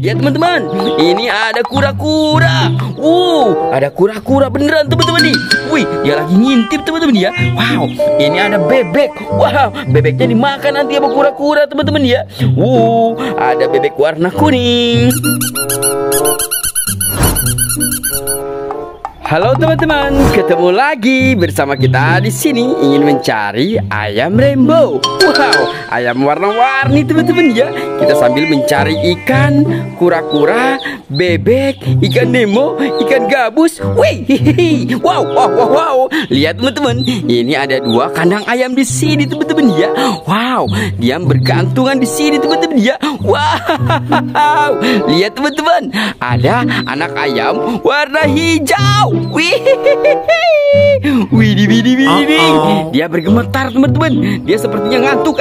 Ya teman-teman, ini ada kura-kura. Ada kura-kura beneran teman-teman nih. Wih, dia lagi ngintip teman-teman ya. Wow, ini ada bebek. Wow, bebeknya dimakan nanti sama kura-kura teman-teman ya. Ada bebek warna kuning. Halo teman-teman, ketemu lagi bersama kita di sini ingin mencari ayam rainbow. Wow, ayam warna-warni teman-teman ya. Kita sambil mencari ikan, kura-kura, bebek, ikan nemo, ikan gabus. Wih, wow. Lihat teman-teman, ini ada 2 kandang ayam di sini teman-teman ya. Wow, dia bergantungan di sini teman-teman ya. Wow, lihat teman-teman, ada anak ayam warna hijau. Widih. Dia bergemetar teman-teman. Dia sepertinya ngantuk.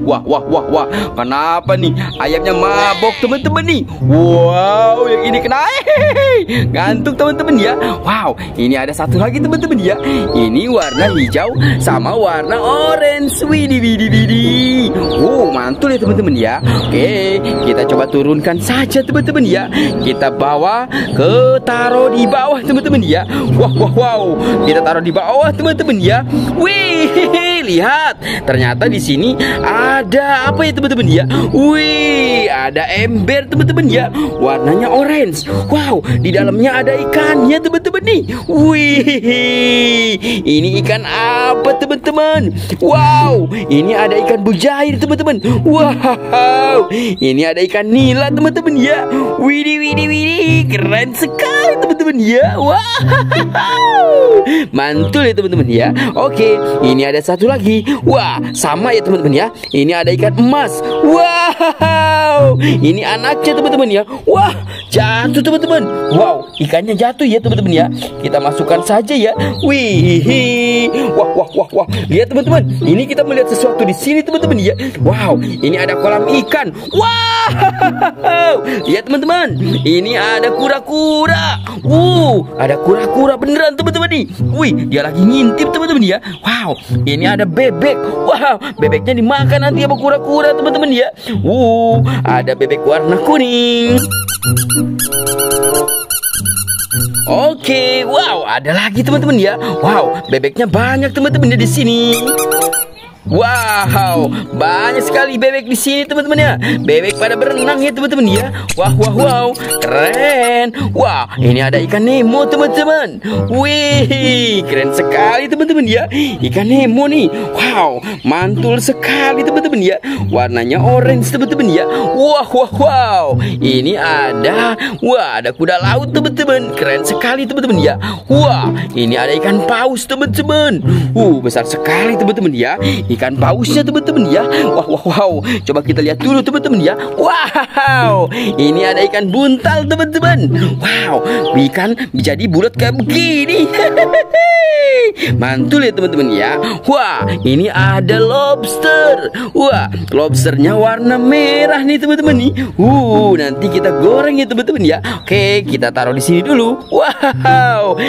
Wah. Kenapa nih ayamnya mabok teman-teman nih? Wow, yang ini kena ngantuk teman-teman ya. Wow, ini ada satu lagi teman-teman ya. Ini warna hijau sama warna orange. Widih. Mantul ya teman-teman ya. Oke, kita coba turunkan saja teman-teman ya. Kita bawa ke taruh di bawah teman-teman ya. Wow. Kita taruh di bawah teman-teman ya. Wih, lihat. Ternyata di sini ada apa ya teman-teman ya? Wih, ada ember teman-teman ya. Warnanya orange. Wow, di dalamnya ada ikannya teman-teman nih. Wih, ini ikan apa teman-teman? Wow, ini ada ikan bujair teman-teman. Wow, ini ada ikan nila teman-teman ya. Widih, keren sekali teman-teman ya. Wow, mantul ya teman-teman ya. Oke, ini ada satu lagi. Wah, sama ya teman-teman ya. Ini ada ikan emas. Wow, ini anaknya teman-teman ya. Wah, jatuh teman-teman. Wow, ikannya jatuh ya teman-teman ya. Kita masukkan saja ya. Wih, wah. Lihat teman-teman, ini kita melihat sesuatu di sini teman-teman ya. Wow, ini ada kolam ikan. Wow, lihat teman-teman, ini ada kura-kura. Ada kura-kura beneran teman-teman nih. Wih, dia lagi ngintip teman-teman ya. Wow, ini ada bebek. Wow, bebeknya dimakan nanti sama kura-kura teman-teman ya. Ada bebek warna kuning. Oke, wow, ada lagi teman-teman ya. Wow, bebeknya banyak teman-teman ya di sini. Wow, banyak sekali bebek di sini teman-teman ya. Bebek pada berenang ya teman-teman ya. Wow, keren. Wah, ini ada ikan nemo teman-teman. Wih, keren sekali teman-teman ya. Ikan nemo nih. Wow, mantul sekali teman-teman ya. Warnanya orange teman-teman ya. Wow. Ini ada, ada kuda laut teman-teman. Keren sekali teman-teman ya. Wah, ini ada ikan paus teman-teman. Besar sekali teman-teman ya. Ikan pausnya teman-teman ya. Wow. Coba kita lihat dulu teman-teman ya. Wow, ini ada ikan buntal teman-teman. Wow, ikan jadi bulat kayak begini. Mantul ya teman-teman ya. Wah, ini ada lobster. Wah, lobsternya warna merah nih teman-teman nih. Nanti kita goreng ya teman-teman ya. Oke, kita taruh di sini dulu. Wow,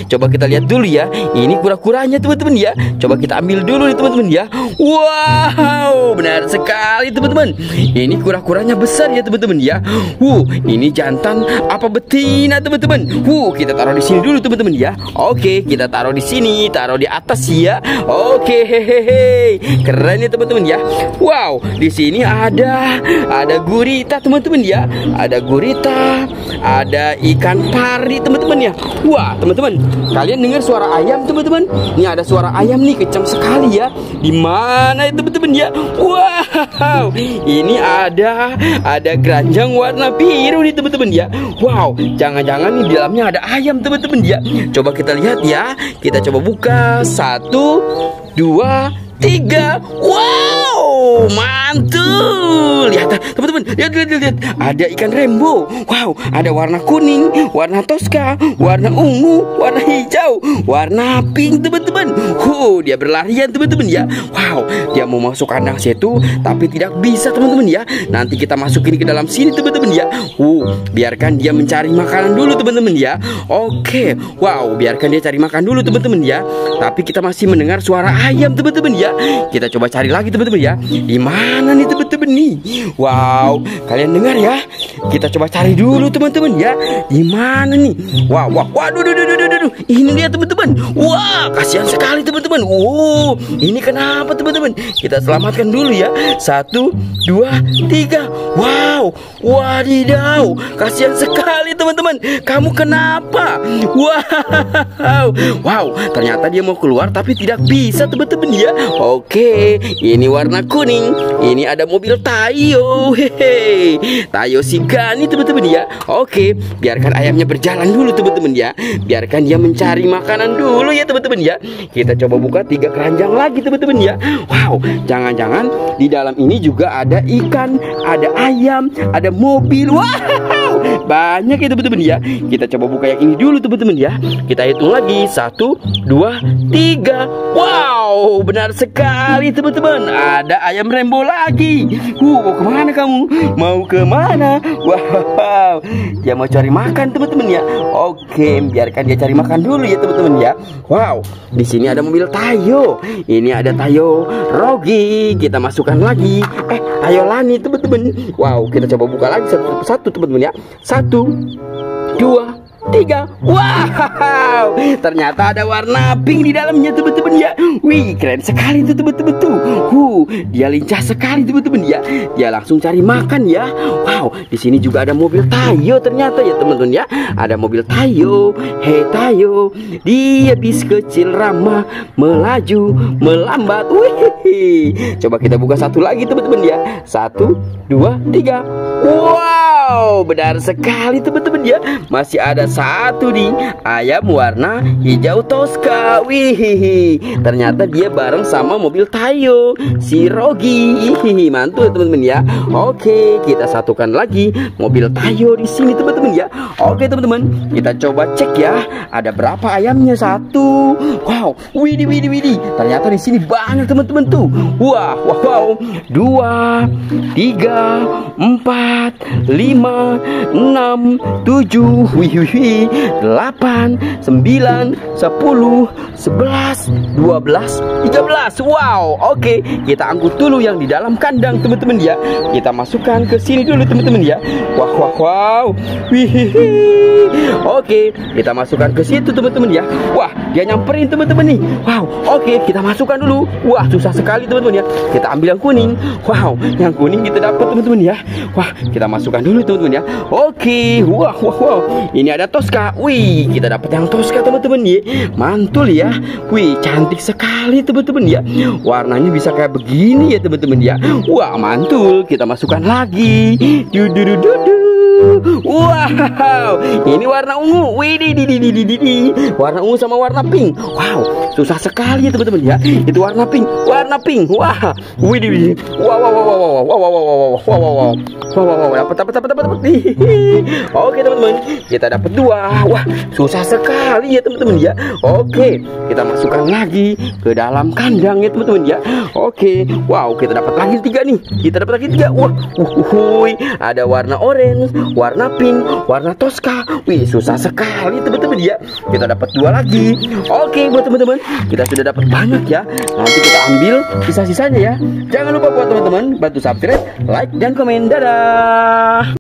coba kita lihat dulu ya. Ini kura-kuranya teman-teman ya. Coba kita ambil dulu nih teman-teman ya. Wow, benar sekali teman-teman. Ini kura-kuranya besar ya teman-teman ya. Ini jantan apa betina teman-teman. Kita taruh di sini dulu teman-teman ya. Oke, kita taruh di sini, taruh di atas ya. Oke, keren ya teman-teman ya. Wow, di sini ada gurita teman-teman ya. Ada gurita, ada ikan pari teman-teman ya. Wah, teman-teman, kalian dengar suara ayam teman-teman? Ini ada suara ayam nih, kencang sekali ya. Di mana ya teman-teman ya? Wow, ini ada keranjang warna biru nih teman-teman ya. Wow, jangan-jangan nih di dalamnya ada ayam teman-teman ya. Coba kita lihat ya. Kita coba buka. 1, 2, 3. Wow, mantul. Lihat teman-teman, lihat. Ada ikan rainbow. Wow, ada warna kuning, warna toska, warna ungu, warna hijau, warna pink teman-teman. Dia berlarian teman-teman ya. Wow, dia mau masuk kandang situ tapi tidak bisa teman-teman ya. Nanti kita masukin ke dalam sini teman-teman ya. Biarkan dia mencari makanan dulu teman-teman ya. Oke, wow, biarkan dia cari makan dulu teman-teman ya. Tapi kita masih mendengar suara ayam teman-teman ya. Kita coba cari lagi teman-teman ya. Di mana nih teman-teman nih? Wow, kalian dengar ya. Kita coba cari dulu teman-teman ya. Di mana nih? Wah, waduh, ini dia teman-teman. Wah, kasihan sekali teman-teman. Ini kenapa teman-teman? Kita selamatkan dulu ya. 1, 2, 3. Wow, wadidaw, kasihan sekali teman-teman. Kamu kenapa? Wow, ternyata dia mau keluar tapi tidak bisa teman-teman ya. Oke, ini warna kuning. Ini ada mobil Tayo. Hehe, Tayo si Gani teman-teman ya. Oke, biarkan ayamnya berjalan dulu teman-teman ya. Biarkan dia mencari makanan dulu ya teman-teman ya. Kita coba buka 3 keranjang lagi teman-teman ya. Wow, jangan-jangan di dalam ini juga ada ikan, ada ayam, ada mobil. Wow, banyak ya teman-teman ya. Kita coba buka yang ini dulu teman-teman ya. Kita hitung lagi 1, 2, 3. Wow, benar sekali teman-teman. Ada ayam Rembo lagi. Mau kemana kamu? Mau kemana? Wow, dia mau cari makan teman-teman ya. Oke, biarkan dia cari makan dulu ya teman-teman ya. Wow, di sini ada mobil Tayo. Ini ada Tayo Rogi. Kita masukkan lagi. Tayo Lani teman-teman. Wow, kita coba buka lagi satu teman-teman ya. 1, 2, 3. Wow, ternyata ada warna pink di dalamnya teman-teman ya. Wih, keren sekali tuh teman-teman tuh. Dia lincah sekali teman-teman ya. Dia langsung cari makan ya. Wow, di sini juga ada mobil Tayo ternyata ya teman-teman ya. Ada mobil Tayo. Hei Tayo, dia bis kecil ramah, melaju melambat. Wih, coba kita buka satu lagi teman-teman ya. 1, 2, 3. Wow, benar sekali teman-teman ya. Masih ada satu nih, ayam warna hijau Tosca. Wih, ternyata dia bareng sama mobil Tayo si Rogi. Mantul teman-teman ya. Oke, kita satukan lagi mobil Tayo di sini teman-teman ya. Oke teman-teman, kita coba cek ya. Ada berapa ayamnya? 1. Wow, widih. Ternyata di sini banyak teman-teman tuh. Wow. 2, 3, 4, 5, 6, 7. Wih. 8, 9, 10, 11, 12, 13. Wow, oke. Kita angkut dulu yang di dalam kandang teman-teman ya. Kita masukkan ke sini dulu teman-teman ya. Wow. Wih. Oke, kita masukkan ke situ teman-teman ya. Wah, dia nyamperin teman-teman nih. Wow, oke, kita masukkan dulu. Wah, susah sekali teman-teman ya. Kita ambil yang kuning. Wow, yang kuning kita dapat teman-teman ya. Wah, kita masukkan dulu teman-teman ya. Oke, wow. Ini ada Tosca. Wih, kita dapat yang Tosca teman-teman ya. Mantul ya. Wih, cantik sekali teman-teman ya. Warnanya bisa kayak begini ya teman-teman ya. Wah, mantul. Kita masukkan lagi. Wow, ini warna ungu. Widih, warna ungu sama warna pink. Wow, susah sekali ya teman-teman ya. Itu warna pink. Wah, widih. Wow. Dapat. Oke teman-teman, kita dapat 2. Wah, susah sekali ya teman-teman ya. Oke, kita masukkan lagi ke dalam kandang ya teman-teman ya. Oke, wow, kita dapat lagi 3 nih. Wah, ada warna orange, warna pink, warna Tosca. Wih, susah sekali teman-teman ya. Kita dapat 2 lagi. Oke, buat teman-teman, kita sudah dapat banyak ya. Nanti kita ambil sisa-sisanya ya. Jangan lupa buat teman-teman bantu subscribe, like, dan komen. Dadah.